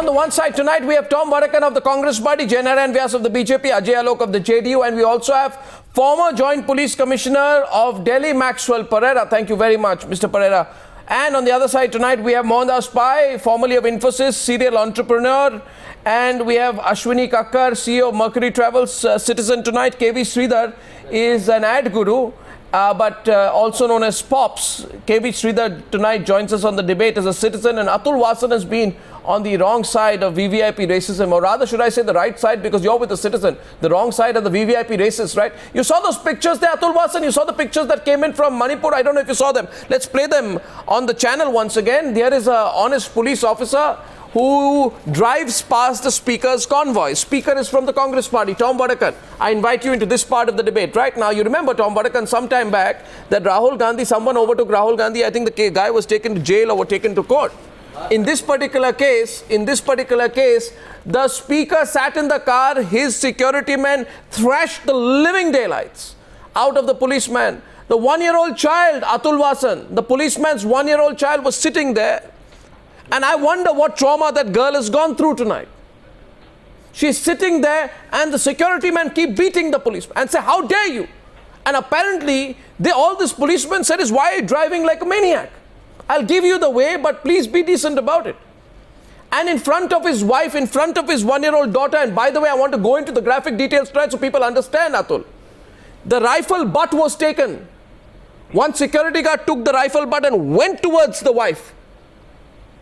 On the one side tonight, we have Tom Vadakkan of the Congress Party, Jaynarayan Vyas of the BJP, Ajay Alok of the JDU, and we also have former Joint Police Commissioner of Delhi, Maxwell Pereira. Thank you very much, Mr. Pereira. And on the other side tonight, we have Mohandas Pai, formerly of Infosys, serial entrepreneur. And we have Ashwini Kakkar, CEO of Mercury Travels, citizen tonight. V Sridhar is an ad guru, but also known as Pops. V Sridhar tonight joins us on the debate as a citizen. And Atul Wasan has been on the wrong side of VVIP racism, or rather should I say the right side, because you're with the citizen, the wrong side of the VVIP racists, right? You saw those pictures there, Atul Wasan, you saw the pictures that came in from Manipur. I don't know if you saw them. Let's play them on the channel once again. There is an honest police officer who drives past the Speaker's convoy. Speaker is from the Congress Party, Tom Vadakkan. I invite you into this part of the debate. Right now, you remember Tom Vadakkan some time back that Rahul Gandhi, someone overtook Rahul Gandhi. I think the guy was taken to jail or was taken to court. In this particular case, the Speaker sat in the car, his security men thrashed the living daylights out of the policeman. The one-year-old child, Atul Wasan, the policeman's one-year-old child was sitting there. And I wonder what trauma that girl has gone through tonight. She's sitting there and the security men keep beating the policeman and say, how dare you? And apparently, all this policeman said is, why are you driving like a maniac? I'll give you the way, but please be decent about it. And in front of his wife, in front of his one-year-old daughter, and by the way, I want to go into the graphic details tonight so people understand, Atul. The rifle butt was taken. One security guard took the rifle butt and went towards the wife,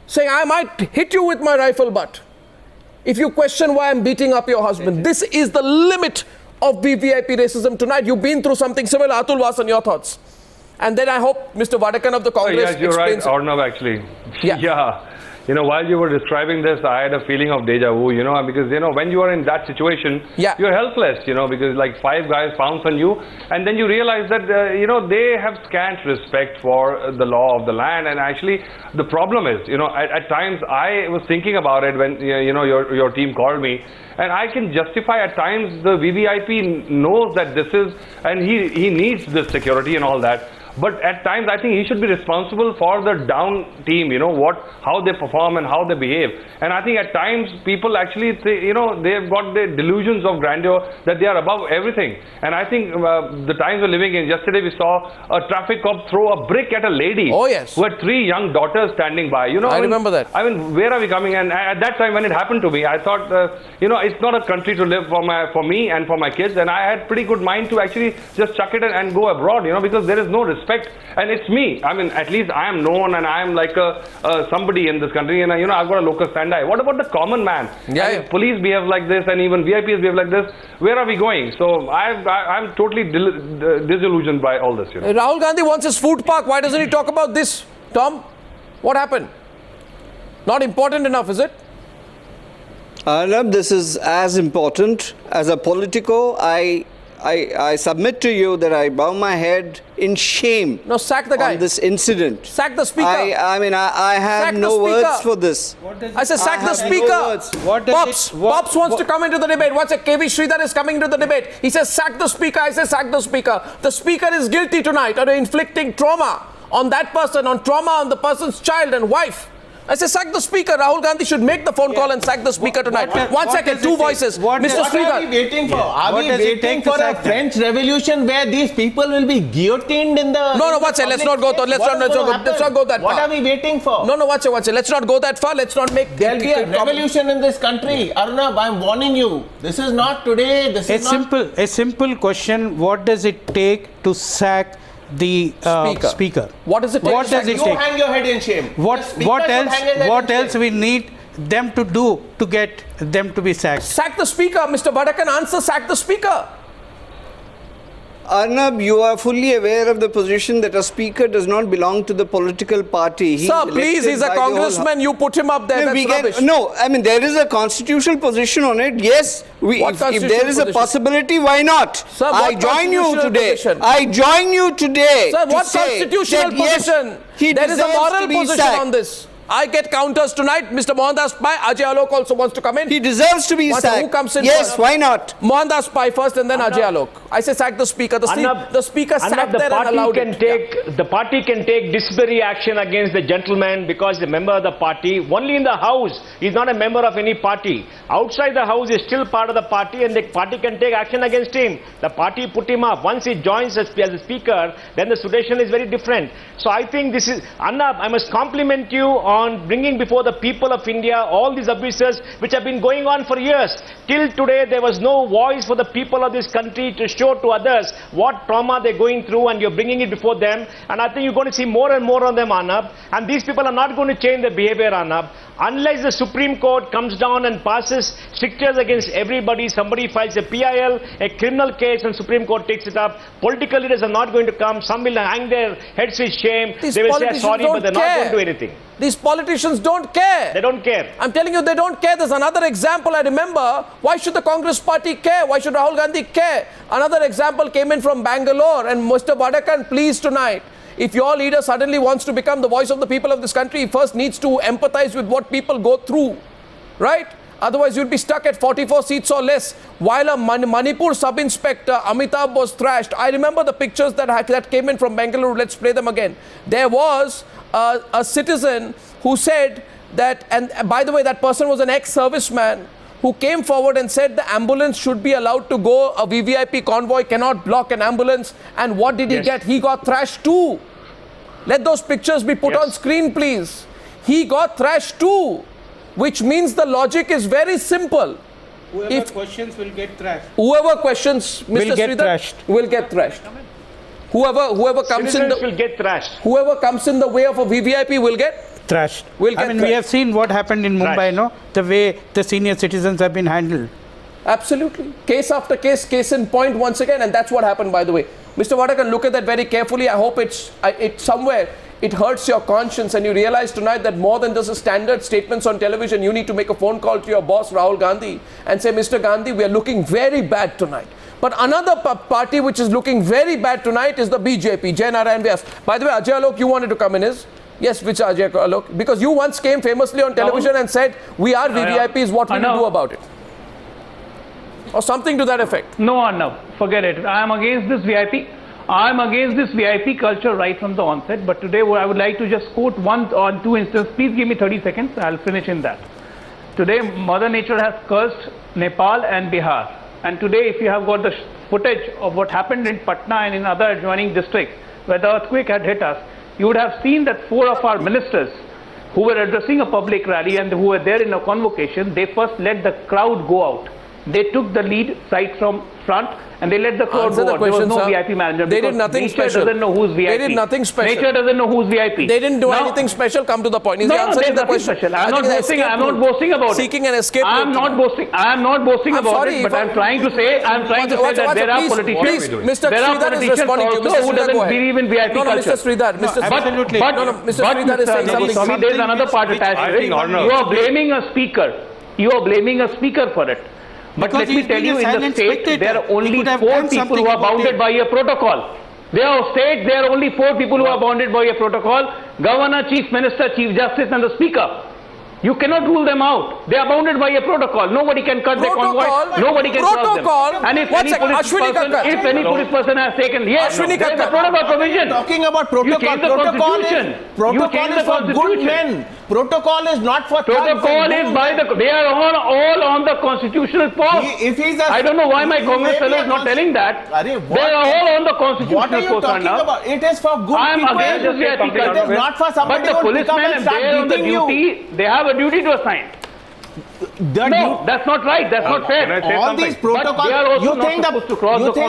saying, I might hit you with my rifle butt if you question why I'm beating up your husband. This is the limit of VVIP racism tonight. You've been through something similar. Atul Wasan, your thoughts? And then I hope Mr. Vadakkan of the Congress yes, you're right, Arnab, actually. Yeah. You know, while you were describing this, I had a feeling of deja vu, you know, because, you know, when you are in that situation, you're helpless, you know, because like 5 guys pounce on you, and then you realize that, you know, they have scant respect for the law of the land. And actually, the problem is, you know, at times I was thinking about it when, you know, your team called me, and I can justify at times the VVIP knows that this is, and he needs this security and all that. But at times, I think he should be responsible for the down team, you know, how they perform and how they behave. And I think at times, people actually, you know, they've got the delusions of grandeur that they are above everything. And I think the times we're living in, yesterday we saw a traffic cop throw a brick at a lady who had 3 young daughters standing by. You know, I remember that. I mean, where are we coming? And at that time, when it happened to me, I thought, you know, it's not a country to live for me and for my kids. And I had pretty good mind to actually just chuck it and go abroad, you know, because there is no respect. And it's me. I mean, at least I am known and I am like somebody in this country, and you know, I've got a local stand-eye. What about the common man? If police behave like this and even VIPs behave like this, where are we going? So I'm totally disillusioned by all this. You know? Rahul Gandhi wants his food park. Why doesn't he talk about this, Tom? What happened? Not important enough, is it? Arnab, this is as important. As a politico, I submit to you that I bow my head in shame. No, sack the guy. On this incident. Sack the speaker. I mean, I have no words for this. I said sack the speaker. Pops wants to come into the debate. What's it? V Sridhar is coming into the debate. He says sack the speaker. I say sack the speaker. The speaker is guilty tonight of inflicting trauma on that person, on trauma on the person's child and wife. I say sack the speaker. Rahul Gandhi should make the phone call and sack the speaker tonight. One second, 2 voices. Mr. Sridhar. What are we waiting for? Are we waiting for a French Revolution where these people will be guillotined in the... No, watch it. Let's not go let's not go that far. What are we waiting for? No, watch it. Let's not go that far. Let's not make... There'll be a revolution in this country. Arnab, I'm warning you. This is not today. This is a simple question. What does it take to sack the speaker? What does it take? What does it take? You hang your head in shame. What else we need them to do to get them to be sacked? Sack the speaker. Mr. Vadakkan, answer, sack the speaker. Arnab, you are fully aware of the position that a speaker does not belong to the political party. Sir, please, he's a congressman. You put him up there. No, I mean, there is a constitutional position on it. Yes, if there is a possibility, why not? Sir, I join you today. I join you today. Sir, what constitutional position? There is a moral position on this. I get counters tonight. Mr. Mohandas Pai, Ajay Alok also wants to come in. He deserves to be sacked. Who comes in yes, first? Why not? Mohandas Pai first and then Ajay Alok. I say sack the speaker. The speaker sat there and allowed it. The party can take disciplinary action against the gentleman because he's a member of the party. Only in the house, he's not a member of any party. Outside the house, he's still part of the party and the party can take action against him. The party put him up. Once he joins as a speaker, then the situation is very different. So I think this is, Arnab, I must compliment you on bringing before the people of India all these abuses which have been going on for years. Till today, there was no voice for the people of this country to show to others what trauma they're going through, and you're bringing it before them. And I think you're going to see more and more of them, Arnab. And these people are not going to change their behavior, Arnab. Unless the Supreme Court comes down and passes strictures against everybody, somebody files a PIL, a criminal case, and Supreme Court takes it up, political leaders are not going to come. Some will hang their heads with shame. They will say sorry, but they're not going to do anything. These politicians don't care. They don't care. I'm telling you, they don't care. There's another example I remember. Why should the Congress party care? Why should Rahul Gandhi care? Another example came in from Bangalore, and Mr. Vadakkan, please tonight, if your leader suddenly wants to become the voice of the people of this country, he first needs to empathize with what people go through, right? Otherwise, you'll be stuck at 44 seats or less. While a Manipur sub-inspector, Amitabh, was thrashed. I remember the pictures that came in from Bangalore. Let's play them again. There was a citizen who said that, and by the way, that person was an ex-serviceman who came forward and said the ambulance should be allowed to go. A VVIP convoy cannot block an ambulance. And what did he get? He got thrashed too. Let those pictures be put on screen, please. He got thrashed too, which means the logic is very simple. Whoever questions will get thrashed. Whoever questions Mr. Sridhar will get thrashed. Whoever comes in the will get thrashed. Whoever comes in the way of a VVIP will get thrashed. We have seen what happened in Mumbai, no? The way the senior citizens have been handled. Absolutely. Case after case, case in point once again, and that's what happened, by the way. Mr. Vadakkan, look at that very carefully. I hope it's somewhere it hurts your conscience and you realize tonight that more than just a standard statements on television, you need to make a phone call to your boss, Rahul Gandhi, and say, Mr. Gandhi, we are looking very bad tonight. But another party which is looking very bad tonight is the BJP, Jaynarayan Vyas. By the way, Ajay Alok, you wanted to come in, is? Yes, which Ajay Alok? Because you once came famously on television and said, we are VVIPs, what will you do about it? Or something to that effect. No, Arnab, forget it. I am against this VIP. I am against this VIP culture right from the onset. But today, I would like to just quote one or two instances. Please give me 30 seconds. I'll finish in that. Today, Mother Nature has cursed Nepal and Bihar. And today, if you have got the footage of what happened in Patna and in other adjoining districts where the earthquake had hit us, you would have seen that 4 of our ministers who were addressing a public rally and who were there in a convocation, they first let the crowd go out. They took the lead right from front and they let the crowd go out. There was no VIP manager. They did nothing special. Nature doesn't know who's VIP. They did nothing special. Nature doesn't know who's VIP. They didn't do anything special. Come to the point. Is he answering the question? I'm not boasting about it. Seeking an escape. I'm not boasting about it, but I'm trying to say that there are politicians. Mr. Sridhar is responding to you. Mr. Who doesn't believe in VIP culture. No, Mr. Sridhar. Absolutely. Mr. Sridhar is saying something. There is another part attached to it. You are blaming a speaker. You are blaming a speaker for it. But let me tell you, in the state, there are only 4 people who are bounded by a protocol. There are states, there are only 4 people who are bounded by a protocol: Governor, Chief Minister, Chief Justice, and the Speaker. You cannot rule them out. They are bounded by a protocol. Nobody can cut their convoy. Nobody can cross them. And if any police person has taken, yes, there is a protocol provision. Talking about protocol. Protocol is for good men. Protocol is not for protocol is by the. They are all on the constitutional post. I don't know why my Congress fellow is not telling that. They are all on the constitutional post. What are you talking about? It is for good people. I am against this VIP culture. It is not for somebody who will come and start beating you. They have a duty to assign. No, that's not right. That's not fair. All these protocols. You think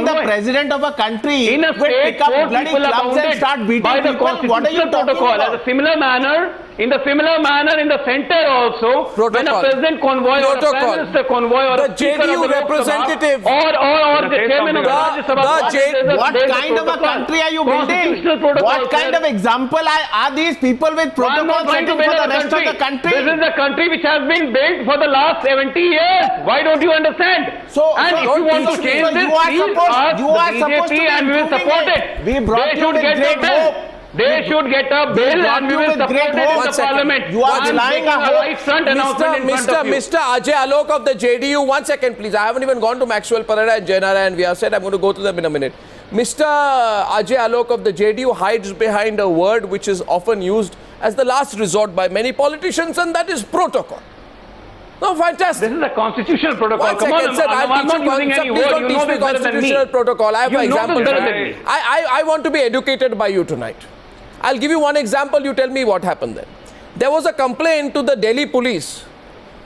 the president of a country in a state, 4 people are bounded by the constitutional protocol as a similar manner. In the center also, when a president convoy or a prime minister convoy or a speaker of the representative or the chairman of the Rajya Sabha, what kind of a country are you building? What kind of example are these people with protocols setting for the rest of the country? This is the country which has been built for the last 70 years. Why don't you understand? If you want to change this, please ask the BJP and we will support it. We brought you with great hope. They should get a bill and we will support it in the parliament. You are lying a right front announcement in front of you. Mr. Ajay Alok of the JDU, 1 second please. I haven't even gone to Maxwell Pereira and Jaynarayan Vyas. I'm going to go to them in a minute. Mr. Ajay Alok of the JDU hides behind a word which is often used as the last resort by many politicians, and that is protocol. No, fantastic. This is a constitutional protocol. Come on, sir, I'm not using any word. You know this better than me. Protocol. I have an example. Me. I want to be educated by you tonight. I'll give you one example. You tell me what happened then. There was a complaint to the Delhi police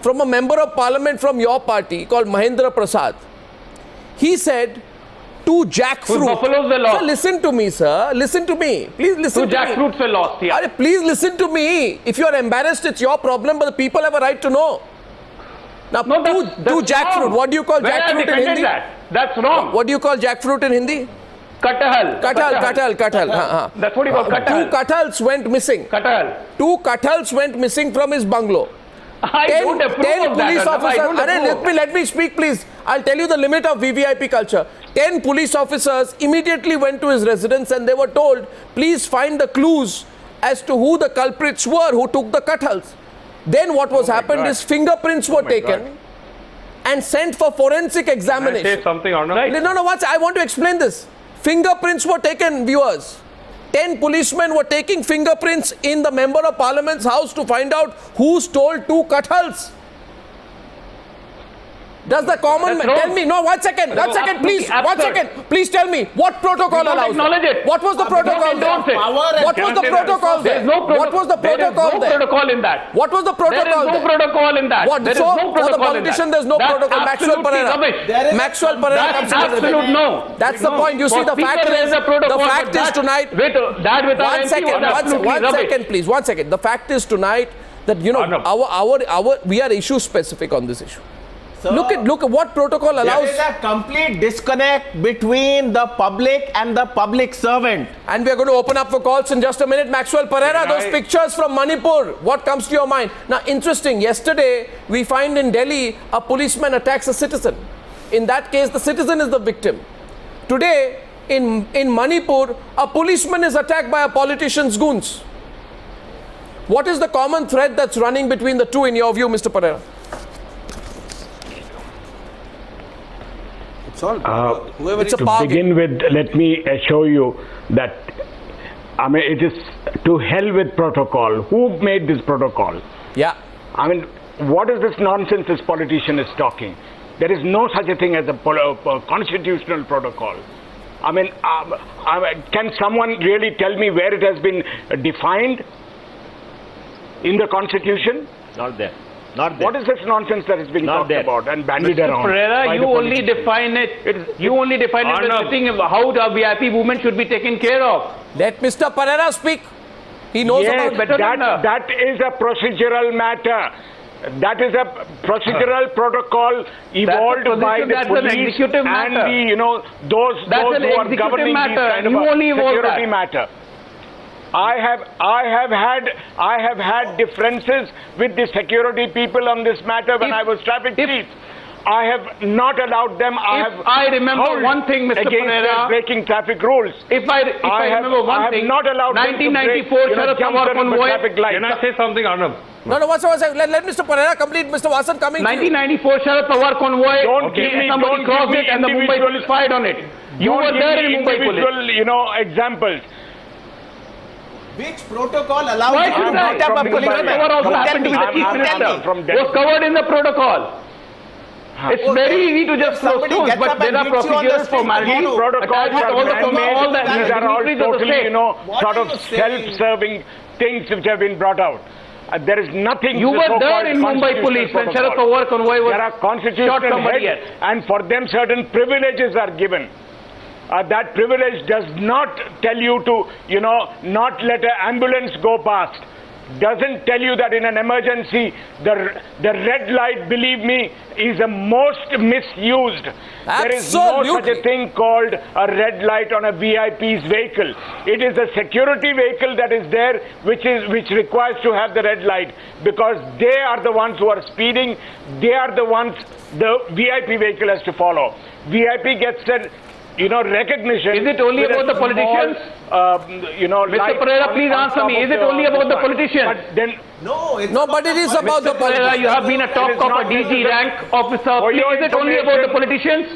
from a member of parliament from your party called Mahendra Prasad. He said, two jackfruit. Buffaloes were lost. Sir, listen to me, sir. Listen to me. Please listen to me. Two jackfruits were lost. Yeah. Please listen to me. If you are embarrassed, it's your problem, but the people have a right to know. Now, no, two jackfruit. Wrong. What do you call jackfruit in Hindi? That's wrong. What do you call jackfruit in Hindi? Kathal. Kathal. That's what you call kathal. Two kathals went missing. Kathal. Two kathals went missing from his bungalow. I don't approve 10 of police that. officers. Let me speak, please. I'll tell you the limit of VVIP culture. 10 police officers immediately went to his residence and they were told, please find the clues as to who the culprits were who took the kathals. Then what was happened is fingerprints were taken and sent for forensic examination. Can I say something or not? Right. No, I want to explain this. Fingerprints were taken, viewers. 10 policemen were taking fingerprints in the member of parliament's house to find out who stole two kathals. Does the common man tell me? No, 1 second, please. 1 second. Please tell me what protocol allows it. What was the protocol there? What was the protocol there? What was the protocol there? There is no protocol in that. What was the protocol there? There is no protocol in that. What? So, for the politician, there's no protocol. Maxwell Pereira. Maxwell Pereira comes into the debate. No. That's the point. You see, the fact is tonight. One second, please. 1 second. The fact is tonight that, you know, we are issue specific on this issue. Sir, look at what protocol allows. There is a complete disconnect between the public and the public servant. And we are going to open up for calls in just a minute. Maxwell Pereira, those pictures from Manipur, what comes to your mind? Now, interesting, yesterday we find in Delhi a policeman attacks a citizen. In that case, the citizen is the victim. Today, in Manipur, a policeman is attacked by a politician's goons. What is the common thread that's running between the two in your view, Mr. Pereira? To begin with, let me assure you that it is to hell with protocol. Who made this protocol? Yeah. What is this nonsense this politician is talking? There is no such a thing as a constitutional protocol. Can someone really tell me where it has been defined in the Constitution? Not there. What is this nonsense that is being talked about and bandied around? Pereira, you only define it. You only define it as thing how the VIP movement should be taken care of. Let Mr. Pereira speak. He knows about better than that is a procedural matter. That is a procedural protocol evolved by the police and the those who are governing these kind of security matter. I have had differences with the security people on this matter when I was traffic chief. I have not allowed them. I remember one thing, Mr. Pereira, breaking traffic rules. If I remember one thing, not allowed 1994 Sharad Pawar convoy. Can I say something, Arnab? No, let Mr. Pereira complete. Mr. Wasan coming. 1994 Sharad Pawar convoy. Somebody crossed it and the Mumbai police fired on it. You were there in Mumbai police. Examples. Which protocol allows you to beat up a policeman? Also happened to be the chief minister. Was covered in the protocol. It's very easy to just close schools, but there are procedures for marriage. Protocols these are all totally, sort of self-serving things which have been brought out. There is nothing. You were there in Mumbai police when Sharad Pawar convoy was there are constitutional heads, and for them certain privileges are given. That privilege does not tell you to, not let an ambulance go past. Doesn't tell you that in an emergency, the red light, believe me, is the most misused. Absolutely. There is no such a thing called a red light on a VIP's vehicle. It is a security vehicle that is there, which requires to have the red light, because they are the ones who are speeding. They are the ones the VIP vehicle has to follow. VIP gets recognition. Is it only about the politicians? Mr. Pereira, please answer me. Is it only about the politicians? But then, but it is about the politicians. You have been a top copper DG rank officer. Is it only about the politicians?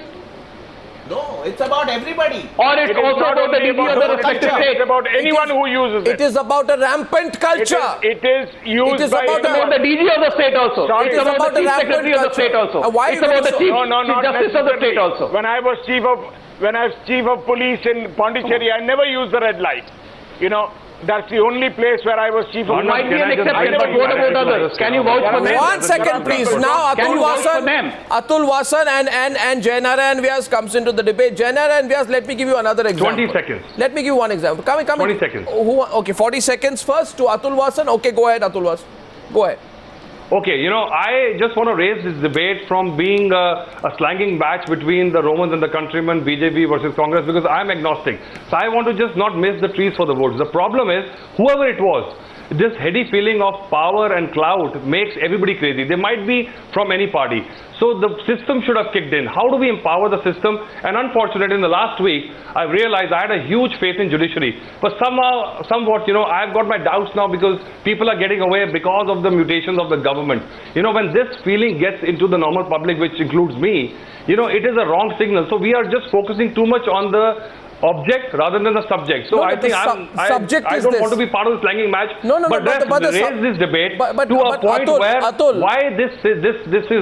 No, it's about everybody. Or it's also about the DG of the respective state. It's about anyone who uses it. It is about a rampant culture. It is used by about the DG of the state also. Sorry. It's about the Chief Secretary of the state also. Why it's about the Chief Justice of the state also. When I was chief of police in Pondicherry, I never used the red light. That's the only place where I was chief of police. Might be an exception, but what about others? Can you vouch for them? 1 second, please. Now Atul Wasan and Jaynarayan Vyas comes into the debate. Jaynarayan Vyas, let me give you another example. 20 seconds. Let me give you one example. Come 20 seconds. Okay, 40 seconds first to Atul Wasan. Okay, go ahead, Atul Wasan. Go ahead. Okay, I just want to raise this debate from being a slanging match between the Romans and the countrymen, BJP versus Congress, because I'm agnostic. So I want to just not miss the trees for the woods. The problem is, whoever it was, this heady feeling of power and clout makes everybody crazy. They might be from any party. So the system should have kicked in. How do we empower the system? And unfortunately, in the last week, I realized I had a huge faith in judiciary. But somewhat, I've got my doubts now because people are getting away because of the mutations of the government. When this feeling gets into the normal public, which includes me, it is a wrong signal. So we are just focusing too much on the object rather than the subject. So I think I don't want to be part of the slanging match. But raise this debate to a point where why this is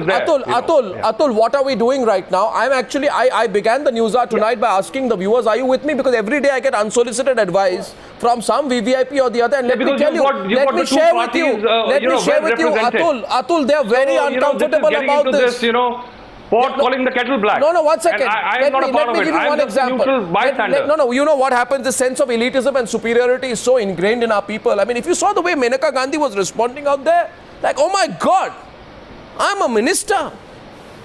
there. Atul, what are we doing right now? I began the Newshour tonight by asking the viewers, are you with me? Because every day I get unsolicited advice from some VVIP or the other, and let me tell you, let me share with you, Atul, they are very uncomfortable about this. Pot calling the kettle black. No, 1 second. I'm not a part of it. I'm just a neutral bystander. No, you know what happens? The sense of elitism and superiority is so ingrained in our people. I mean, if you saw the way Maneka Gandhi was responding out there, like, oh my God, I'm a minister.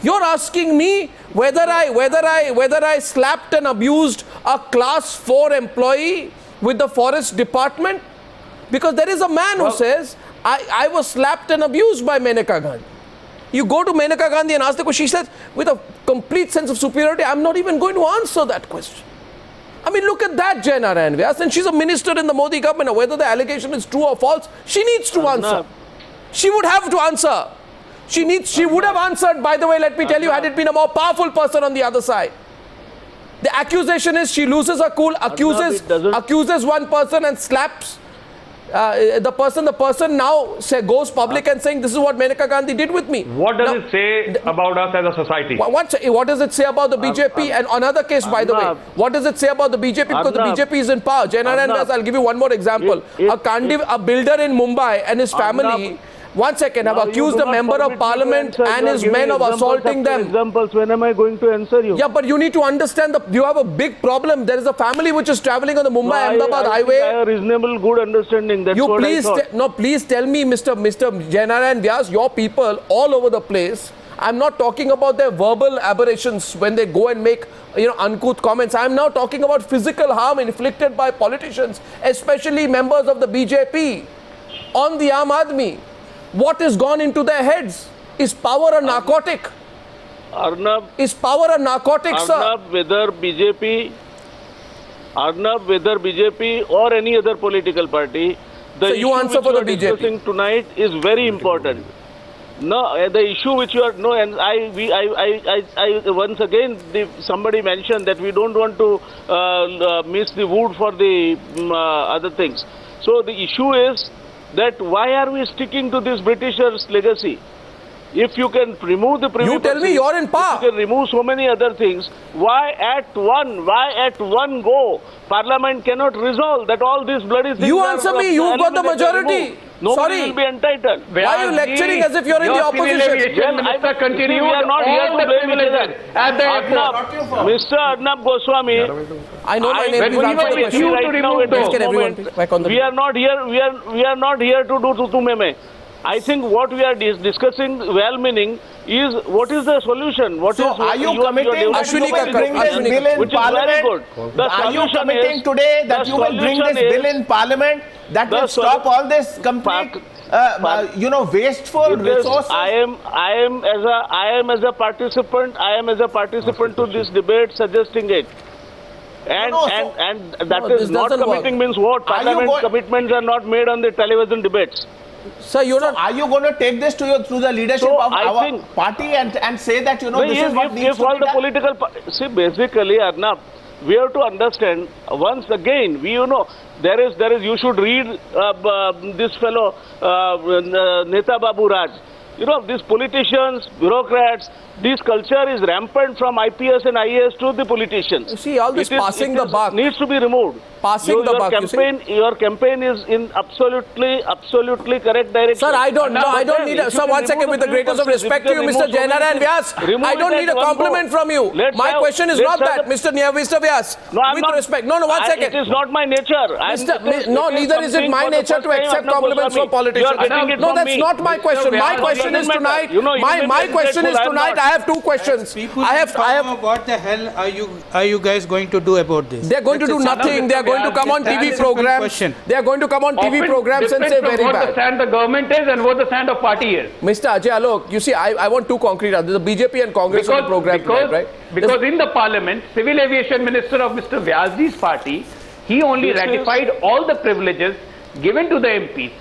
You're asking me whether I slapped and abused a class 4 employee with the forest department? Because there is a man who says, I was slapped and abused by Maneka Gandhi. You go to Maneka Gandhi and ask the question, she says, with a complete sense of superiority, I'm not even going to answer that question. I mean, look at that, Jaynarayan Vyas, and she's a minister in the Modi government. Whether the allegation is true or false, she needs to answer. She would have to answer. She would have answered, by the way, let me tell you, had it been a more powerful person on the other side. The accusation is she loses her cool, accuses one person and slaps the person now goes public and saying, this is what Maneka Gandhi did with me. What does it say about us as a society? What does it say about the BJP? And another case, by the way, what does it say about the BJP? Because the BJP is in power. Jaynarayan Vyas, I'll give you one more example. A builder in Mumbai and his family, 1 second, have accused a member of parliament and his men of assaulting them. Examples. When am I going to answer you? Yeah, but you need to understand you have a big problem. There is a family which is traveling on the Mumbai-Ahmedabad highway. I have a reasonable, good understanding. That's what I thought. Please tell me, Mr. Jaynarayan Vyas, your people all over the place. I'm not talking about their verbal aberrations when they go and make uncouth comments. I'm now talking about physical harm inflicted by politicians, especially members of the BJP on the Aadmi. What has gone into their heads? Is power a narcotic? Arnab, is power a narcotic, sir? Arnab, whether BJP or any other political party, the issue which you are discussing tonight is very important. No, the issue which you are and I once again somebody mentioned that we don't want to miss the wood for the other things. So the issue is that why are we sticking to this Britishers' legacy? If you can remove the privileges, you tell me you're in power. You can remove so many other things. Why at one go Parliament cannot resolve that all these bloody things? You answer me. You've got the majority. Nobody will be entitled. Why are you lecturing as if you're in the opposition? Minister continued all the privileges at the airport. Mr. Arnab Goswami, I know my name. We are not here. We are not here to do tutu meme. I think what we are discussing, well-meaning, is what is the solution? Are you committing Ashwini Kakkar, bring this bill in Parliament? Are you committing today that you will bring this bill in Parliament that will stop all this complete, wasteful resources? I am as a participant to this debate, suggesting it. And that is not committing means what? Parliament commitments are not made on the television debates. Sir, are you going to take this to through the leadership of our party and say that, this is what needs to be done? Political see, basically, Arnab, we have to understand, once again, there is, you should read this fellow, Neta Babu Raj. These politicians, bureaucrats, this culture is rampant from IPS and IAS to the politicians. You see, all this passing the buck needs to be removed. Passing the buck. Your campaign is in absolutely correct direction. Sir, I don't need a, sir, 1 second, with the greatest of respect to you, Mr. Jaynarayan Vyas, I don't need a compliment from you. My question is not that, Mr. Vyas. With respect. No, 1 second. It is not my nature. No, neither is it my nature to accept compliments from politicians. No, that's not my question. My question is tonight. My question is tonight. I have two questions. What the hell are you guys going to do about this? They're going to do nothing. They are going to come on TV programs. They are going to come on TV programs and say very bad. What the stand of government is and what the stand of party is. Mr. Ajay Alok, you see, I want two concrete answers. The BJP and Congress on the program tonight, right? Because in the Parliament, Civil Aviation Minister of Mr. Vyasji's party, he only ratified all the privileges given to the MPs.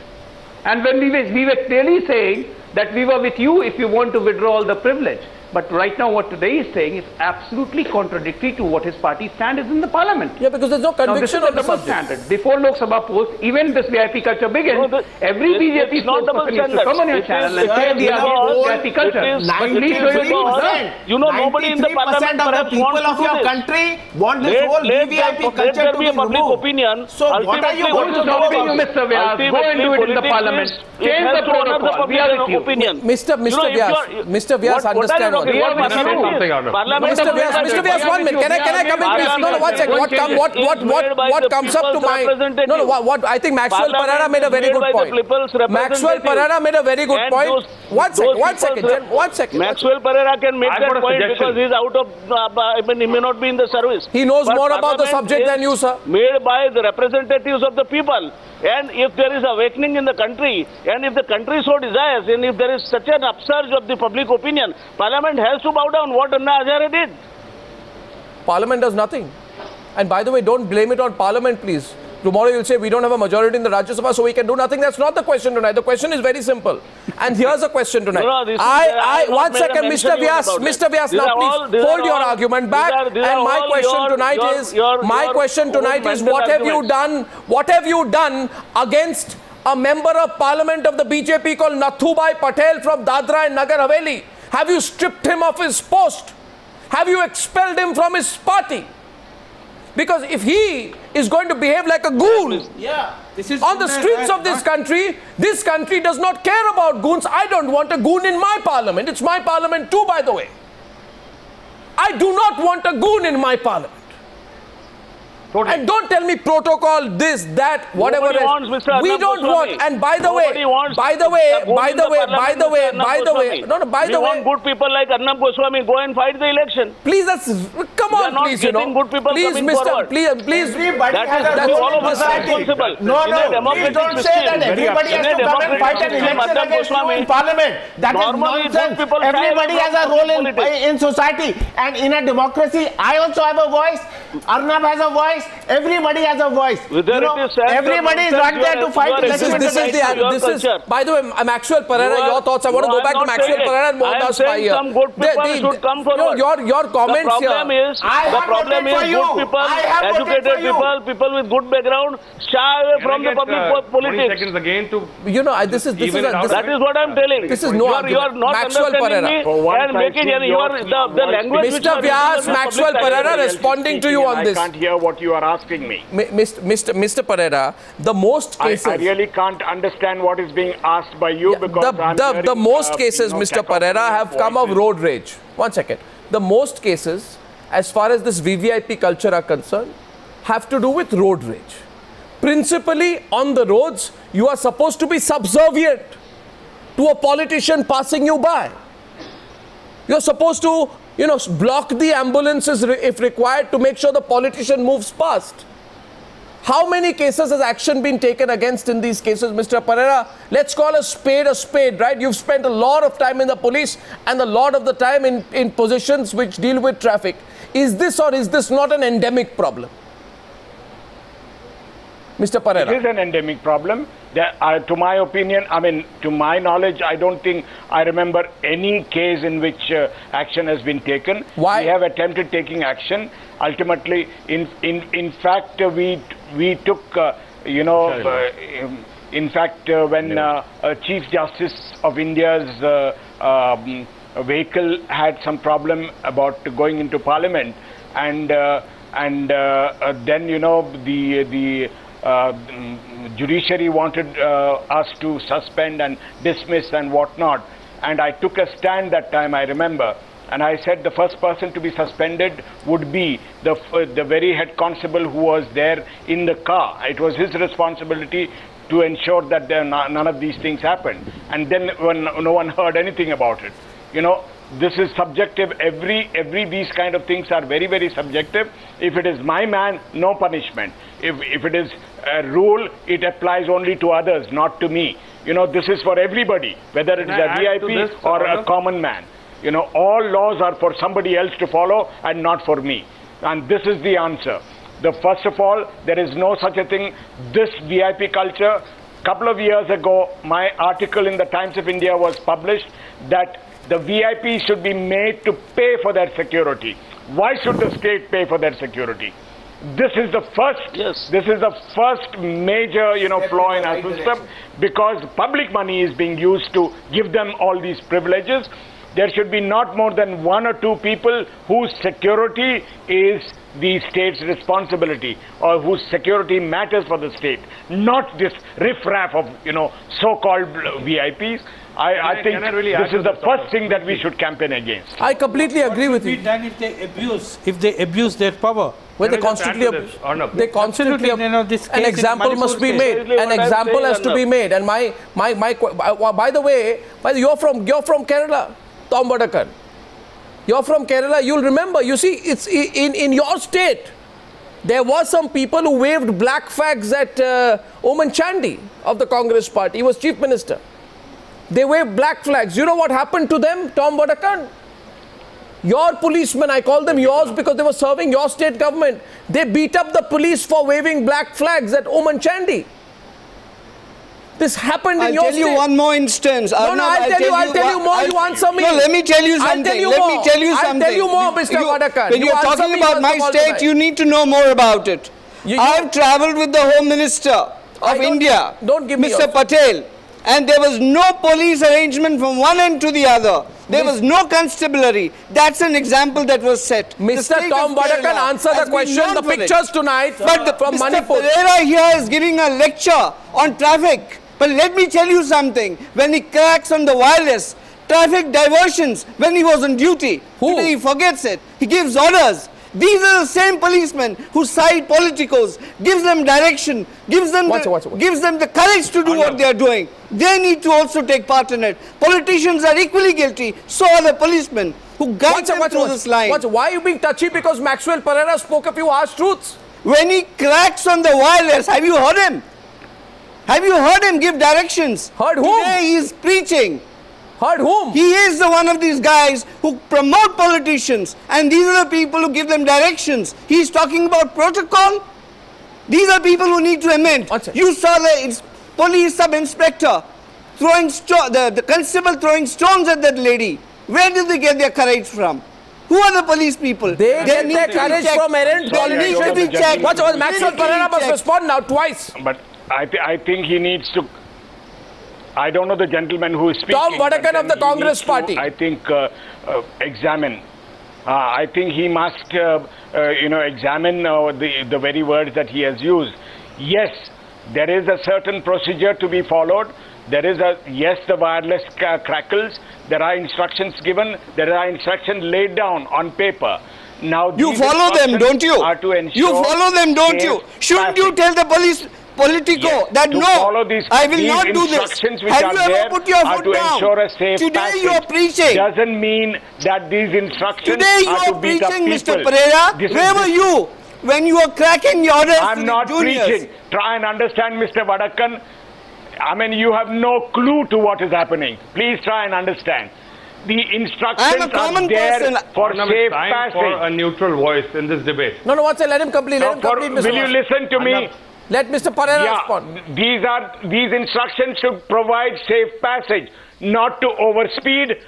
And when we were clearly saying that we were with you if you want to withdraw all the privilege. But right now what today is saying is absolutely contradictory to what his party stand is in the Parliament. Yeah, because there's no conviction on the subject. Standard. Before Lok Sabha post, even this VIP culture begins, every BJP spokesperson used to come on your channel and say we are against VIP culture. But please show your nobody in the Parliament of the people of your country want this whole VIP culture to be removed. So what are you going to do about it? Mr. Vyas, go and do it in the Parliament. Change the protocol. We are with you. Mr. Vyas, understand. Mr. Vyas, 1 minute. Can I come in, please? No, 1 second. What comes up to mind? No, what I think Maxwell Pereira made a very good point. Maxwell Pereira made a very good point. 1 second. Maxwell Pereira can make that point because he's out of, he may not be in the service. He knows more about the subject than you, sir. Made by the representatives of the people. And if there is awakening in the country, and if the country so desires, and if there is such an upsurge of the public opinion, Parliament has to bow down. What Anna Hazare did. Parliament does nothing. And by the way, don't blame it on Parliament, please. Tomorrow you'll say we don't have a majority in the Rajya Sabha, so we can do nothing. That's not the question tonight. The question is very simple. And here's a question tonight. 1 second, Mr. Vyas, now please hold your argument back. And my question tonight is, what have you done against a member of Parliament of the BJP called Nattubhai Patel from Dadra and Nagar Haveli? Have you stripped him of his post? Have you expelled him from his party? Because if he is going to behave like a goon on the streets of this country does not care about goons. I don't want a goon in my parliament. It's my parliament too, by the way. I do not want a goon in my parliament. Totally. And don't tell me protocol, this, that, whatever else. We don't want. And by the way, we want good people like Arnab Goswami go and fight the election. Please, come on, please, good people please, Mr. Please. Everybody has a role in society. No, please don't say that everybody has to come and fight an election against you in Parliament. That is nonsense. Everybody has a role in society. And in a democracy, I also have a voice. Arnab has a voice. Everybody has a voice. Everybody is not there to fight election. This is, by the way, Maxwell Pereira, your thoughts. I want to go back to Maxwell Pereira and Mohandas Pai here. Some good people should come forward. Your comments here. The problem is good people, educated people with good background, shy away from the public politics. 20 seconds again to... that is what I'm telling. This is no argument. You are not understanding me and making the language... Mr. Vyas, Maxwell Pereira responding to you on this. I can't hear what you are asking me. Mr. Pereira, the most cases... I really can't understand what is being asked by you because the most cases, Mr. Pereira, have come of road rage. 1 second. The most cases, as far as this VVIP culture are concerned, have to do with road rage. Principally, on the roads, you are supposed to be subservient to a politician passing you by. You're supposed to, block the ambulances if required to make sure the politician moves past. How many cases has action been taken against in these cases, Mr. Pereira? Let's call a spade, right? You've spent a lot of time in the police and a lot of the time in positions which deal with traffic. Is this or is this not an endemic problem? Mr. Pereira. It is an endemic problem. To my opinion, to my knowledge, I don't think I remember any case in which action has been taken. Why? We have attempted taking action. Ultimately, in fact, we took, in fact, when Chief Justice of India's vehicle had some problem about going into Parliament, and then the judiciary wanted us to suspend and dismiss and whatnot, and I took a stand that time, I remember, and I said the first person to be suspended would be the very head constable who was there in the car. It was his responsibility to ensure that none of these things happened. And then when no one heard anything about it, this is subjective. These kind of things are very, very subjective. If it is my man, no punishment. If it is a rule, it applies only to others, not to me. This is for everybody, whether it is a VIP or a common man. All laws are for somebody else to follow and not for me. And this is the answer. First of all, there is no such a thing. This VIP culture, couple of years ago, my article in the Times of India was published that the VIPs should be made to pay for their security. Why should the state pay for their security? This is the first. Yes. This is the first major, flaw in our system, because public money is being used to give them all these privileges. There should be not more than 1 or 2 people whose security is the state's responsibility, or whose security matters for the state, not this riffraff of so-called VIPs. I think this is the first thing that we should campaign against. I completely agree with you. Done if they abuse their power. Well, they constantly an example must be made. An example has to be made. And by the way, you're from Kerala, Tom Vadakkan. You're from Kerala. You'll remember. You see, it's in your state. There were some people who waved black flags at Oman Chandy of the Congress party. He was chief minister. They waved black flags. You know what happened to them, Tom Vadakkan? Your policemen, I call them yours because they were serving your state government. They beat up the police for waving black flags at Oman Chandy. This happened in your state. I'll tell you one more instance. No, I'll tell you more. You answer me. No, let me tell you something. I'll tell you more, Mr. Vadakkan. When you're talking about my state, you need to know more about it. I've travelled with the Home Minister of India, Mr. Patel, and there was no police arrangement from one end to the other. There was no constabulary. That's an example that was set. Mr. Tom Vadakkan, answer the question. The pictures tonight from Manipur. Mr. Pereira here is giving a lecture on traffic. But let me tell you something. When he cracks on the wireless, traffic diversions, when he was on duty, today he forgets it. He gives orders. These are the same policemen who side politicos, gives them direction, gives them the courage to do what they are doing. They need to also take part in it. Politicians are equally guilty. So are the policemen who guide them through this line. Why are you being touchy? Because Maxwell Pereira spoke a few harsh truths. When he cracks on the wireless, have you heard him? Have you heard him give directions? Heard whom? Today he is preaching. Heard whom? He is the one of these guys who promote politicians, and these are the people who give them directions. He is talking about protocol. These are people who need to amend. You saw the police sub-inspector throwing the constable throwing stones at that lady. Where did they get their courage from? Who are the police people? They get their courage from errant politicians. They need to be checked. Maxwell Pereira must respond now twice. But I think he needs to. I don't know the gentleman who is speaking. Tom Vadakkan of the Congress party. I think examine. I think he must, examine the very words that he has used. Yes, there is a certain procedure to be followed. There is the wireless crackles. There are instructions given. There are instructions laid down on paper. Now you follow them, don't you? You follow them, don't you? Shouldn't you tell the police? Politico, that no, I will not do this. Have you ever put your foot down? Today you are preaching. Doesn't mean that these instructions today you are preaching, Mr. Pereira. Where were you when you were cracking the orders? I'm not preaching. Try and understand, Mr. Vadakkan. I mean, you have no clue to what is happening. Please try and understand. The instructions are there for safe passage. For a neutral voice in this debate. No, let him complete. Will you listen to me? Let Mr. Pereira respond. These instructions should provide safe passage, not to overspeed,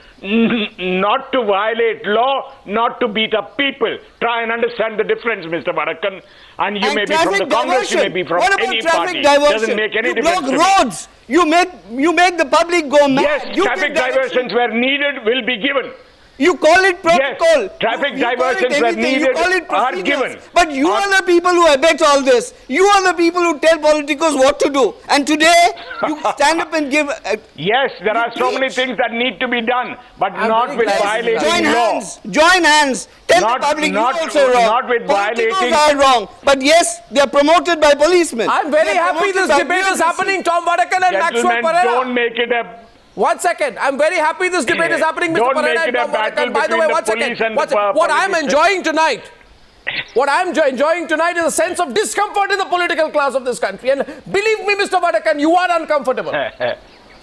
not to violate law, not to beat up people. Try and understand the difference, Mr. Vadakkan. And you may be from the Congress, you may be from any party. It doesn't make any difference. You block roads. You make the public go mad. Yes, traffic diversions where needed will be given. You call it protocol. Yes, traffic diversions where needed are given. But you are the people who abet all this. You are the people who tell politicos what to do. And today, you stand up and give... yes, there are so many things that need to be done, but not with violating law. Join hands. Tell the public you also wrong. Not with violating... Politicos are wrong. But yes, they are promoted by policemen. I'm very happy this debate is happening, Tom Vadakkan and Maxwell Pereira. Don't make it a... 1 second. I'm very happy this debate is happening, Mr. Pereira and Tom Vadakkan. By the way, 1 second. What I'm enjoying tonight, is a sense of discomfort in the political class of this country. And believe me, Mr. Vadakkan, you are uncomfortable.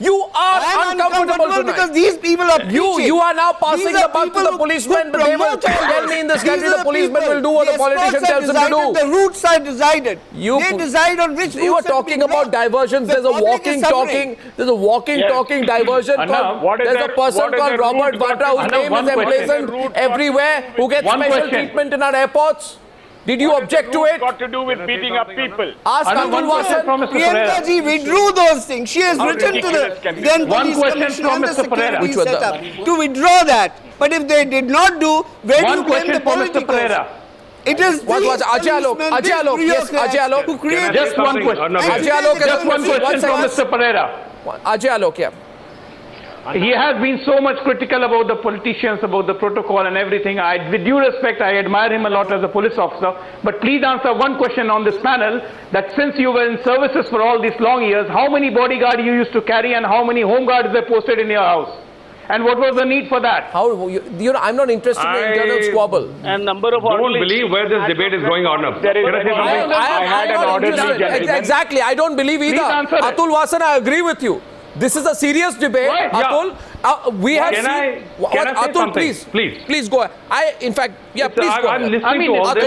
You are uncomfortable tonight. Because these people are preaching. You are now passing the buck to the policemen. They will tell me in this country the policemen will do what the politician tells them to do. The routes are decided. They decide on which routes. You are talking about diversions. There's a walking, talking diversion. There's a person called Robert Vatra whose name is emblazoned everywhere, who gets special treatment in our airports. Did you object to it? Got to do with beating up people. Ask Atul Wasan. Priyanka ji withdrew those things. She has written to the then police commission and the security set up to withdraw that. But if they did not do, where do you blame the politicos? It is Ajay Alok. Yes, Ajay Alok. Who created just one question. Ajay Alok, just one question from Mr. Pereira. Ajay Alok, yeah. He has been so much critical about the politicians, about the protocol and everything. With due respect, I admire him a lot as a police officer. But please answer one question on this panel, that since you were in services for all these long years, how many bodyguards you used to carry and how many home guards were posted in your house? And what was the need for that? I'm not interested in the internal squabble. And number of don't believe where this debate is going on. I had an orderly gentleman. Exactly, I don't believe either. Atul Wasan, I agree with you. This is a serious debate, Atul. We have seen... Atul, please go ahead. Please go I'm listening to all this.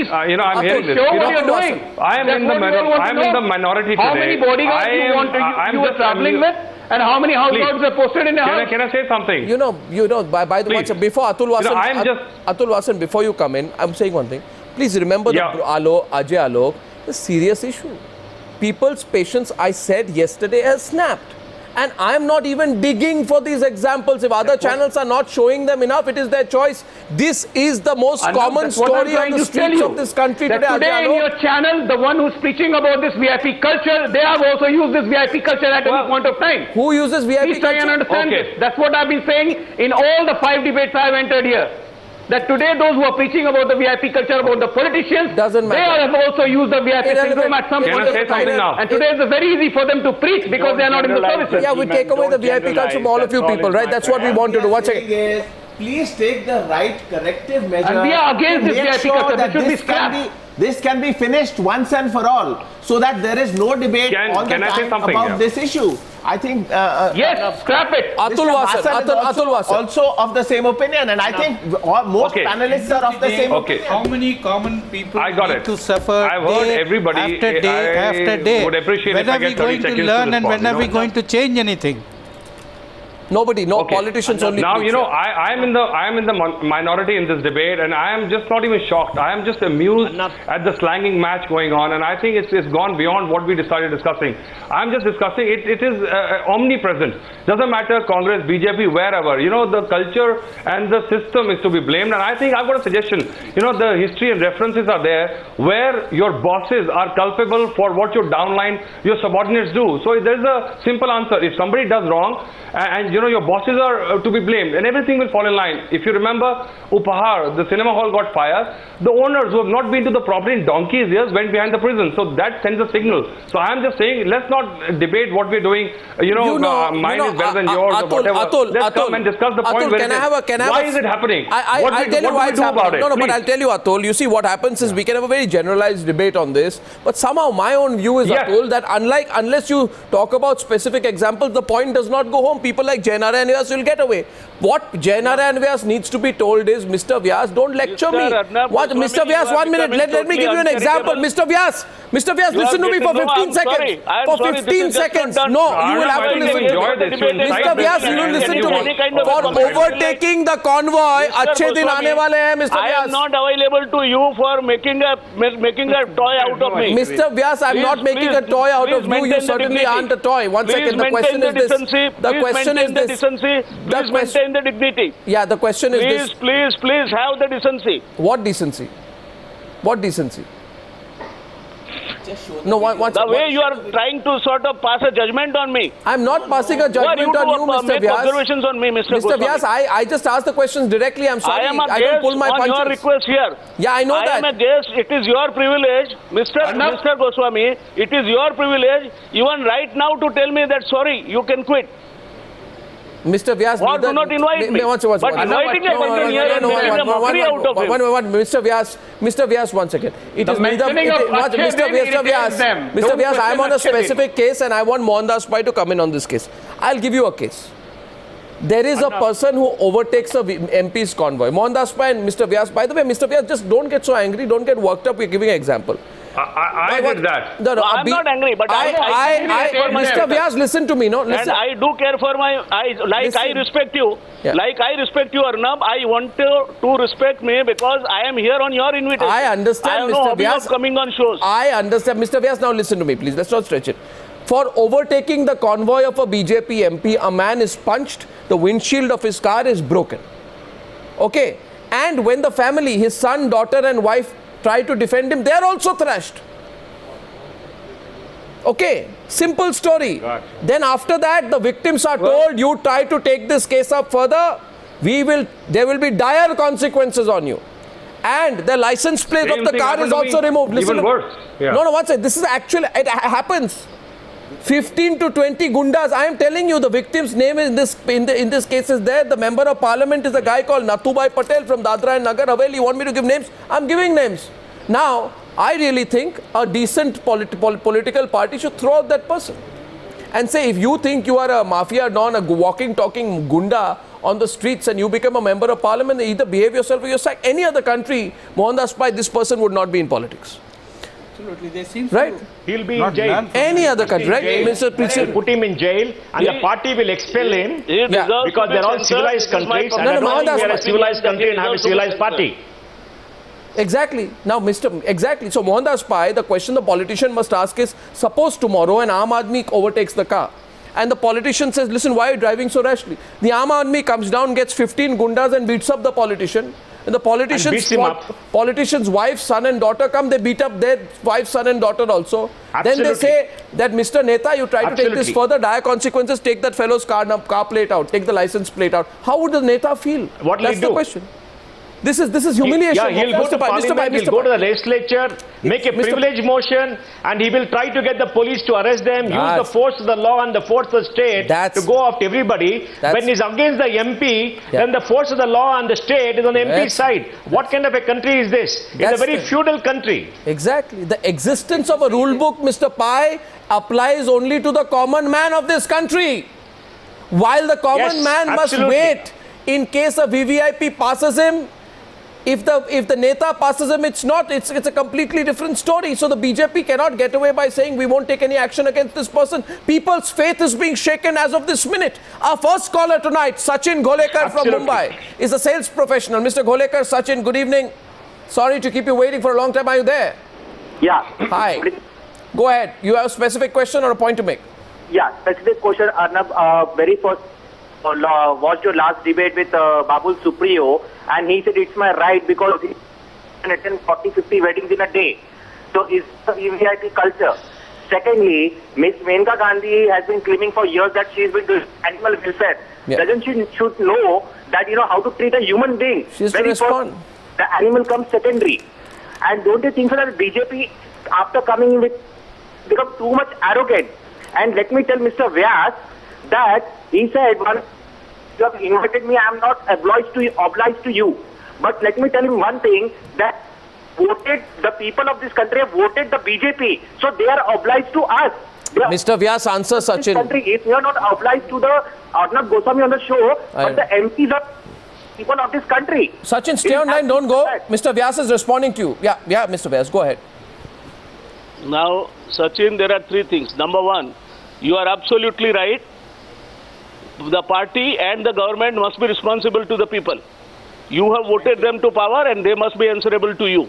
I'm hearing this. Show what you're doing. I am in the minority today. How many bodyguards you were traveling with? And how many house guards are posted in your house? Can I say something? By the way, before Atul Wasan, Atul Wasan, before you come in, I'm saying one thing. Please remember the Ajay Alok, the serious issue. People's patience, I said yesterday, has snapped. And I'm not even digging for these examples. If other channels are not showing them enough, it is their choice. This is the most common story on the streets of this country today. Today in your channel, the one who's preaching about this VIP culture, they have also used this VIP culture at any point of time. Who uses VIP culture? Please try and understand this. That's what I've been saying in all the 5 debates I've entered here. That today those who are preaching about the VIP culture, about the politicians, they have also used the VIP syndrome at some point of time. And today it's very easy for them to preach because they are not in the services. Yeah, we take away the VIP culture from all of you people, right? That's what we want to do. Watch it. Please take the right corrective measures. And we are against this VIP culture. That should be scrapped. This can be finished once and for all, so that there is no debate all the time about this issue. I think yes, scrap it. Atul Wasan also of the same opinion, and I think most panelists are of the same opinion. How many common people need to suffer I've heard everybody after day after day? Would appreciate when are we going to learn and when are we going to change anything? Nobody, politicians only. Now, I am in the minority in this debate, and I am just not even shocked. I am just amused at the slanging match going on, and I think it's gone beyond what we decided discussing. I'm just discussing, it is omnipresent. Doesn't matter, Congress, BJP, wherever. The culture and the system is to be blamed, and I think I've got a suggestion. The history and references are there where your bosses are culpable for what your downline, your subordinates do. So there's a simple answer. If somebody does wrong, and your bosses are to be blamed, and everything will fall in line. If you remember, Upahar, the cinema hall got fire. The owners who have not been to the property in donkey's years went behind the prison. So that sends a signal. So I am just saying, let's not debate what we're doing. Mine is better than yours or whatever. Let's come and discuss the point. Why is it happening? What do we do about it? But I'll tell you, Atul, you see what happens is we can have a very generalized debate on this. But somehow my own view is, Atul, that unless you talk about specific examples, the point does not go home. People like Jaynarayan Vyas will get away. What Jaynarayan Vyas needs to be told is, Mr. Vyas, don't lecture me. What, Mr. Vyas, 1 minute, let me give you an example. Mr. Vyas, listen to me for 15 seconds. For 15 seconds. No, you will have to listen to me. Mr. Vyas, you will listen to me. For overtaking the convoy, अच्छे दिन आने वाले हैं, Mr. Vyas. I am not available to you for making a toy out of me. Mr. Vyas, I am not making a toy out of you. You certainly aren't a toy. One second. The question is this. The question is this. Please maintain the dignity. Yeah, the question is this. Please have the decency. What decency? What decency? No, the way you are trying to sort of pass a judgment on me. I'm not passing a judgment on you, Mr. Vyas. Observations on me, Mr. Vyas, I just asked the questions directly. I'm sorry. I am a guest don't pull my on punches. your request here. Yeah, I know that. I am a guest. It is your privilege, Mr. Goswami. It is your privilege, even right now, to tell me that sorry, you can quit. Mr. Vyas, or do not invite me. But inviting a person here and making a mockery out of him. Mr. Vyas, 1 second. It is neither. Mr. Vyas, I am on a specific case and I want Mohandas Pai to come in on this case. I'll give you a case. There is a person who overtakes a MP's convoy. Mohandas Pai and Mr. Vyas. By the way, Mr. Vyas, just don't get so angry. Don't get worked up. We're giving an example. I did that. No, I'm not angry, but Mr. Vyas, listen to me, no? Listen. And I do care for my, I respect you. Yeah. Like I respect you, Arnab, I want to respect me because I am here on your invitation. I understand, Mr. Vyas. Coming on shows. I understand. Mr. Vyas, now listen to me, please. Let's not stretch it. For overtaking the convoy of a BJP MP, a man is punched, the windshield of his car is broken. Okay? And when the family, his son, daughter and wife, try to defend him, they are also thrashed. Okay, simple story. God. Then after that, the victims are told, you try to take this case up further, there will be dire consequences on you. And the license plate of the car is also removed. Listen, even worse. Yeah. No, one second. This is actually, it happens. 15 to 20 gundas. I am telling you, the victim's name in this case is there. The member of parliament is a guy called Nattubhai Patel from Dadra and Nagar Haveli. You want me to give names? I'm giving names. Now, I really think a decent political party should throw out that person and say, if you think you are a mafia don, a walking, talking gunda on the streets and you become a member of parliament, either behave yourself or you're sacked. Any other country, Mohandas Pai, this person would not be in politics. Absolutely, they seem right. He'll be in jail. Any other country, right? Mr. They'll put him in jail and the party will expel him because they're all civilized countries and I don't think we are a civilized country and have a civilized party. Exactly. Now, exactly. So, Mohandas Pai, the question the politician must ask is, suppose tomorrow an Aam Aadmi overtakes the car and the politician says, listen, why are you driving so rashly? The Aam Aadmi comes down, gets 15 gundas and beats up the politician. And the politician's wife, son and daughter come, they beat up their wife, son and daughter also. Absolutely. Then they say that Mr. Neta, you try to take this further, dire consequences, take that fellow's car plate out, take the license plate out. How would the Neta feel? What will he do? That's the question. This is humiliation. Yeah, he'll go to parliament, he'll go to the legislature, make a privilege motion, and he will try to get the police to arrest them, use the force of the law and the force of the state to go after everybody. When he's against the MP, then the force of the law and the state is on the MP's side. What kind of a country is this? It's a very feudal country. Exactly. The existence of a rule book, Mr. Pai, applies only to the common man of this country. While the common man must wait in case a VVIP passes him, if the Neta passes him, it's a completely different story. So the BJP cannot get away by saying we won't take any action against this person. People's faith is being shaken as of this minute. Our first caller tonight, Sachin Gholekar from Mumbai, is a sales professional. Mr. Gholekar, Sachin, good evening. Sorry to keep you waiting for a long time. Are you there? Yeah. Hi. Go ahead. You have a specific question or a point to make? Yeah, specific question, Arnab. Very first, watched your last debate with Babul Supriyo, and he said it's my right because he can attend 40-50 weddings in a day. So it's the VVIP culture. Secondly, Ms. Maneka Gandhi has been claiming for years that she's been doing animal welfare. Doesn't she should know that how to treat a human being? She's to respond. The animal comes secondary. And don't you think so that BJP, after coming in with, become too much arrogant? And let me tell Mr. Vyas that he said, you have invited me, I am not obliged to you. But let me tell him one thing, that the people of this country have voted the BJP. So they are obliged to us. Mr. Vyas, answer Sachin. Country, if we are not obliged to the Arnab Goswami on the show, but the MPs are people of this country. Sachin, stay online, don't go. Mr. Vyas is responding to you. Yeah, Mr. Vyas, go ahead. Now, Sachin, there are three things. Number one, you are absolutely right. The party and the government must be responsible to the people. You have voted them to power and they must be answerable to you.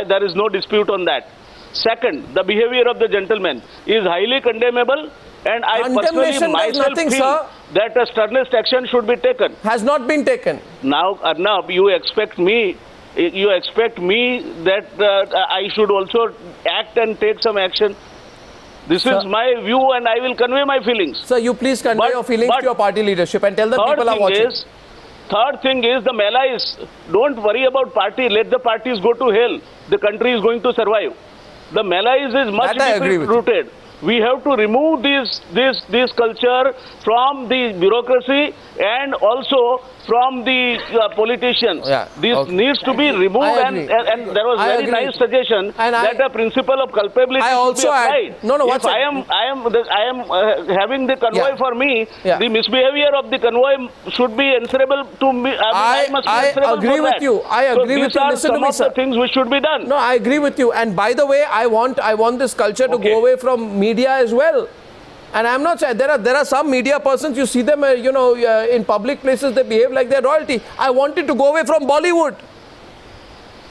There is no dispute on that. Second, the behavior of the gentleman is highly condemnable, and I personally myself feel that a sternest action should be taken. Has not been taken. Now, Arnab, you expect me that I should also act and take some action. This is my view and I will convey my feelings. Sir, you please convey your feelings to your party leadership and tell the people are watching. Third thing is the Mela is, don't worry about party, let the parties go to hell. The country is going to survive. The Mela is much deeply rooted. We have to remove this culture from the bureaucracy and also from the politicians. This needs to be removed, and there was very nice suggestion that the principle of culpability should be applied. If I am having the convoy for me, the misbehavior of the convoy should be answerable to me. I must be answerable agree for with that. you. I agree with you. Listen to me, sir. These are some of the things which should be done. No, I agree with you. And by the way, I want this culture to go away from media as well. And I'm not saying there are some media persons, you see them in public places, they behave like they're royalty. I want it to go away from Bollywood.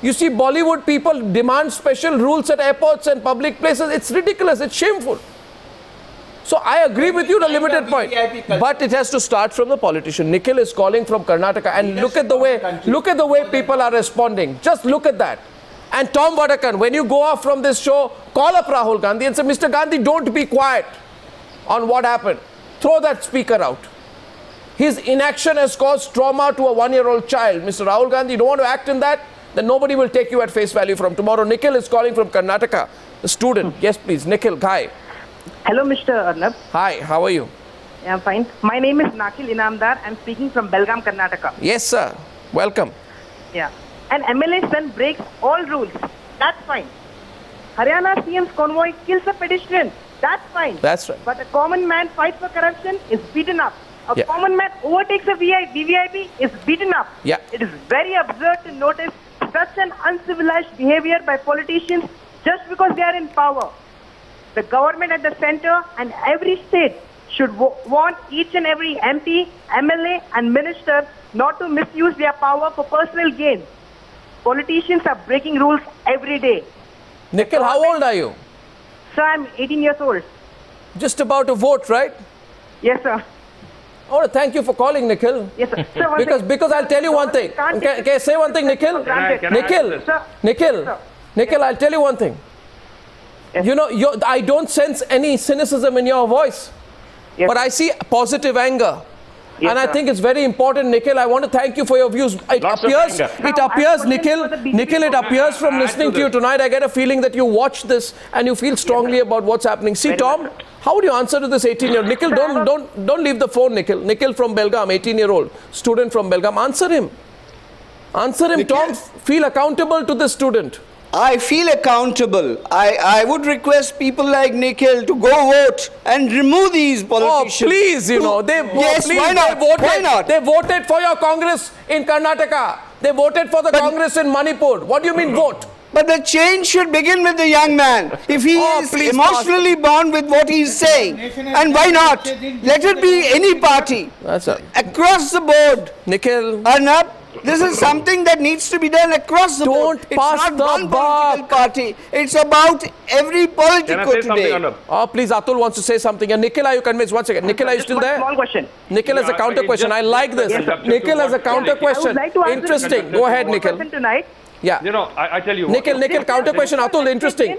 You see Bollywood people demand special rules at airports and public places. It's ridiculous, it's shameful. So I agree with you to a limited point, but it has to start from the politician. Nikhil is calling from Karnataka, and look at the way people are responding. Just look at that. And Tom Vadakkan, when you go off from this show, call up Rahul Gandhi and say, Mr. Gandhi, don't be quiet on what happened. Throw that speaker out. His inaction has caused trauma to a 1-year-old child. Mr. Rahul Gandhi, you don't want to act in that? Then nobody will take you at face value from tomorrow. Nikhil is calling from Karnataka, the student. Yes, please. Nikhil, hi. Hello, Mr. Arnab. Hi, how are you? Yeah, I'm fine. My name is Nakil Inamdar. I'm speaking from Belgaum, Karnataka. Yes, sir. Welcome. Yeah. An MLA son breaks all rules. That's fine. Haryana CM's convoy kills a pedestrian. That's fine. That's right. But a common man fights for corruption is beaten up. A common man overtakes a VVIP is beaten up. Yeah. It is very absurd to notice such an uncivilized behavior by politicians just because they are in power. The government at the center and every state should warn each and every MP, MLA and minister not to misuse their power for personal gain. Politicians are breaking rules every day. Nikhil, how old are you? Sir, I'm 18 years old. Just about to vote, right? Yes, sir. Oh, thank you for calling, Nikhil. Yes, sir. Sir, because I'll tell you one thing. Can I say one thing, Nikhil? Nikhil, I'll tell you one thing. Yes. You know, I don't sense any cynicism in your voice, but I see positive anger. Yes, and I think it's very important, Nikhil. I want to thank you for your views. It appears, Nikhil, it appears from listening to you tonight, I get a feeling that you watch this and you feel strongly about what's happening. See, Tom, how would you answer to this 18-year-old? Nikhil, don't leave the phone, Nikhil. Nikhil from Belgaum, 18-year-old, student from Belgaum. Answer him. Answer him, Nikhil. Tom. Feel accountable to this student. I feel accountable. I would request people like Nikhil to go vote and remove these politicians. Oh, please, you know. Why not? Why not? They voted for your Congress in Karnataka. They voted for the Congress in Manipur. What do you mean vote? But the change should begin with the young man. If he is emotionally bound with what he is saying, and why not? Let it be any party. That's right. Across the board. Nikhil. Arnab, this is something that needs to be done across the board. Don't pass the buck. Political party. It's about every political today. Oh, please, Atul wants to say something. And Nikhil, are you convinced? One second. Nikhil, are you still there? Small question. Nikhil has a counter question. I like this. Nikhil has a counter question. Interesting. Go ahead, Nikhil. Tonight. Yeah. You know, I tell you. Nikhil, counter question. Atul, interesting.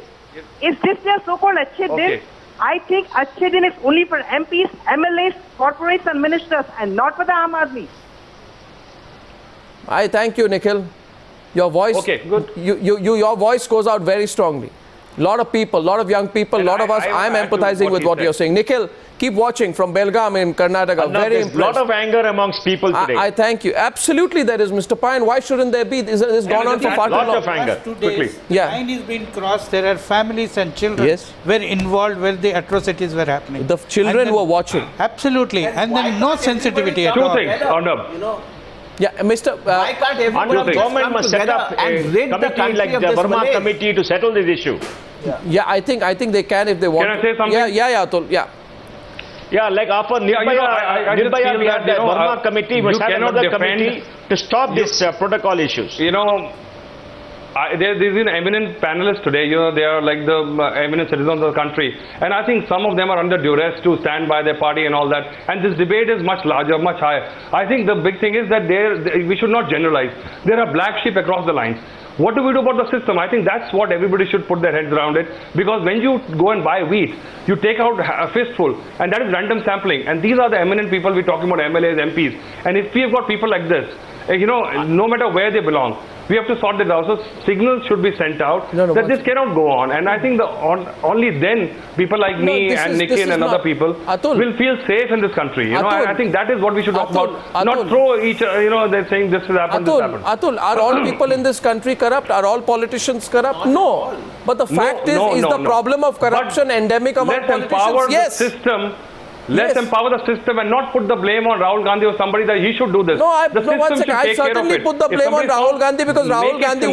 Is this their so-called Achhe Din? I think Achhe Din is only for MPs, MLAs, corporates and ministers and not for the Aam Aadmi. I thank you, Nikhil. Your voice, okay, good. Your voice goes out very strongly. lot of people, lot of young people, a lot of us, I'm empathizing with what you're saying. Nikhil, keep watching from Belgaum in Karnataka. Arnab, very impressed. Lot of anger amongst people today. I thank you. Absolutely there is, Mr. Pai, and why shouldn't there be? This has gone on for far too long. Lot of anger. Quickly. The line is being crossed. There are families and children were involved where the atrocities were happening. The children were watching. Absolutely. And then no sensitivity at all. Two things, Arnab. Yeah, Mr. Why can't everyone government must set up a committee like the Burma committee to settle this issue? Yeah, I think they can if they want. Can I say something? Yeah, Atul. Yeah. Yeah, like after Nirbhaya, we had the Burma committee, we must have another committee to stop these protocol issues. You know, there's an eminent panelist today, you know, they are like the eminent citizens of the country. And I think some of them are under duress to stand by their party and all that. And this debate is much larger, much higher. I think the big thing is that we should not generalize. There are black sheep across the lines. What do we do about the system? I think that's what everybody should put their heads around it. Because when you go and buy wheat, you take out a fistful, and that is random sampling. And these are the eminent people we're talking about, MLAs, MPs. And if we've got people like this, you know, no matter where they belong, we have to sort this out. So signals should be sent out that this cannot go on. And I think only then people like me and Nikhil and other people will feel safe in this country. You know, I think that is what we should talk about. Not throw each, you know, they're saying this has happened, this happened. Atul, are all people in this country corrupt? Are all politicians corrupt? No. But the fact is the problem of corruption endemic among politicians? Empower the system. Let's empower the system and not put the blame on Rahul Gandhi or somebody that he should do this. I certainly put the blame on Rahul Gandhi because Rahul Gandhi,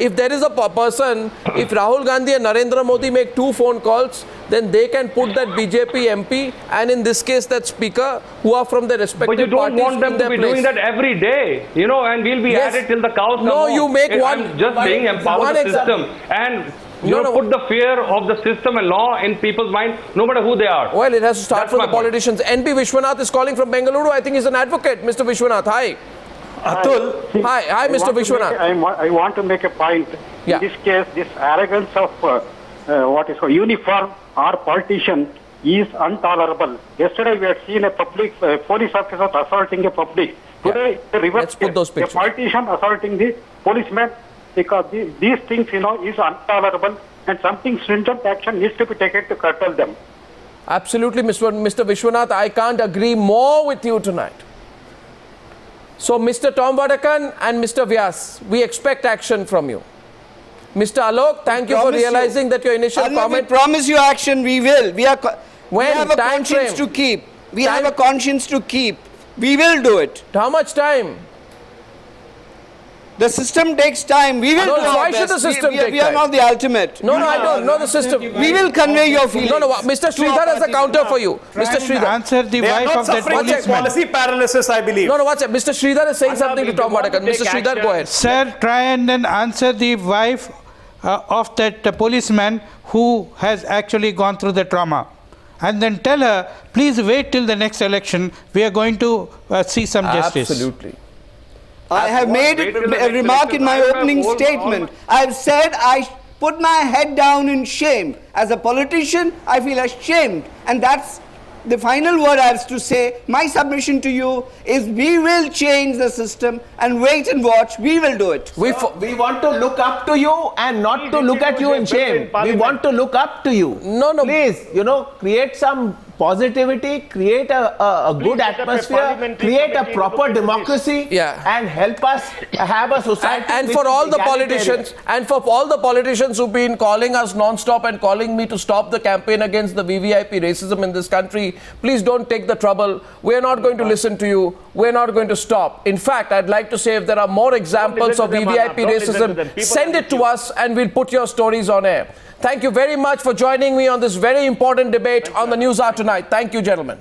if there is a person, if Rahul Gandhi and Narendra Modi make 2 phone calls, then they can put that BJP MP and in this case that speaker who are from their respective parties. But you don't want them to be doing that every day, you know, and we'll be at it till the cows come home. You make one. I'm just saying empower the system and put the fear of the system and law in people's mind, no matter who they are. Well, it has to start from the politicians. NP Vishwanath is calling from Bengaluru. I think he's an advocate. Mr. Vishwanath, hi. Atul. Hi, Mr. Vishwanath. I want to make a point. In this case, this arrogance of what is called uniform or politician is intolerable. Yesterday, we had seen a public police officer assaulting a public. Today, the reverse case, a politician assaulting the policeman. Because these things, you know, is intolerable and something stringent action needs to be taken to curtail them. Absolutely, Mr. Vishwanath, I can't agree more with you tonight. So, Mr. Tom Vadakkan and Mr. Vyas, we expect action from you. Mr. Alok, thank you for realizing that your initial comment... We promise you action, we will. We have a conscience to keep. We have a conscience to keep. We will do it. How much time? The system takes time. We will do why should the system take time? We are not the ultimate. No, I don't know the system. We will convey your feelings. No, Mr. Sridhar has a counter for you. Mr. Sridhar. Answer the wife of that policeman. Policy paralysis, I believe. No, Mr. Sridhar is saying something to Tom Vadakkan. Mr. Sridhar, go ahead. Sir, try and then answer the wife of that policeman who has actually gone through the trauma. And then tell her, please wait till the next election. We are going to see some justice. Absolutely. I have made a remark in my opening statement. I have said I put my head down in shame. As a politician, I feel ashamed. And that's the final word I have to say. My submission to you is we will change the system and wait and watch. We will do it. We want to look up to you and not to look at you in shame. We want to look up to you. No. Please, create some positivity, create a good atmosphere, create a proper democracy, and help us have a society. And for all the politicians, who've been calling us non-stop and calling me to stop the campaign against the VVIP racism in this country, please don't take the trouble. We're not going to listen to you. We're not going to stop. In fact, I'd like to say if there are more examples of VVIP racism, send it to us and we'll put your stories on air. Thank you very much for joining me on this very important debate on the News Hour tonight. Thank you, gentlemen.